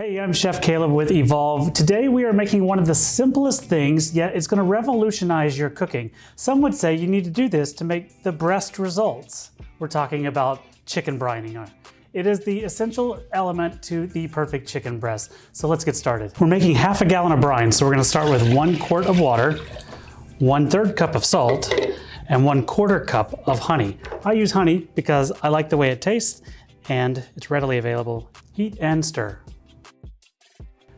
Hey, I'm Chef Caleb with Evolve. Today we are making one of the simplest things, yet it's going to revolutionize your cooking. Some would say you need to do this to make the best results. We're talking about chicken brining. It is the essential element to the perfect chicken breast. So let's get started. We're making half a gallon of brine, so we're going to start with 1 quart of water, 1/3 cup of salt, and 1/4 cup of honey. I use honey because I like the way it tastes and it's readily available. Heat and stir.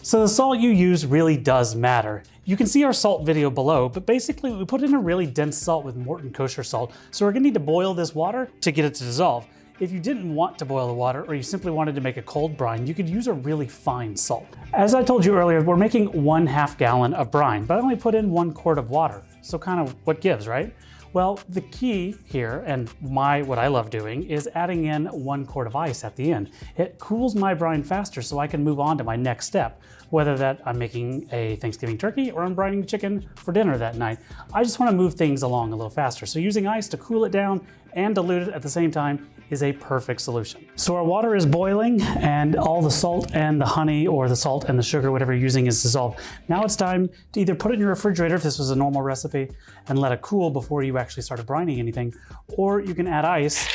So the salt you use really does matter. You can see our salt video below, but basically we put in a really dense salt with Morton kosher salt. So we're gonna need to boil this water to get it to dissolve. If you didn't want to boil the water or you simply wanted to make a cold brine, you could use a really fine salt. As I told you earlier, we're making 1/2 gallon of brine, but I only put in 1 quart of water. So kind of what gives, right? Well, the key here, and what I love doing, is adding in 1 quart of ice at the end. It cools my brine faster so I can move on to my next step, whether that I'm making a Thanksgiving turkey or I'm brining chicken for dinner that night. I just want to move things along a little faster. So using ice to cool it down and dilute it at the same time is a perfect solution. So our water is boiling and all the salt and the honey or the salt and the sugar, whatever you're using, is dissolved. Now it's time to either put it in your refrigerator if this was a normal recipe and let it cool before you actually started brining anything, or you can add ice,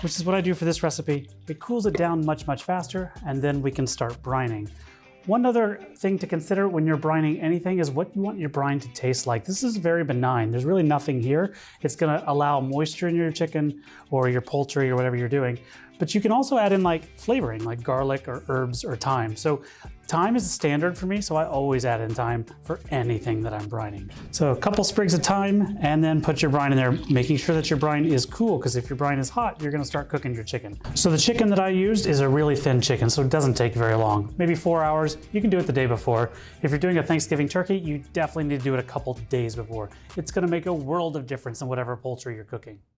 which is what I do for this recipe. It cools it down much, much faster, and then we can start brining. One other thing to consider when you're brining anything is what you want your brine to taste like. This is very benign. There's really nothing here. It's gonna allow moisture in your chicken or your poultry or whatever you're doing. But you can also add in like flavoring, like garlic or herbs or thyme. So thyme is a standard for me, so I always add in thyme for anything that I'm brining. So a couple sprigs of thyme and then put your brine in there, making sure that your brine is cool, because if your brine is hot, you're gonna start cooking your chicken. So the chicken that I used is a really thin chicken, so it doesn't take very long, maybe 4 hours. You can do it the day before. If you're doing a Thanksgiving turkey, you definitely need to do it a couple days before. It's gonna make a world of difference in whatever poultry you're cooking.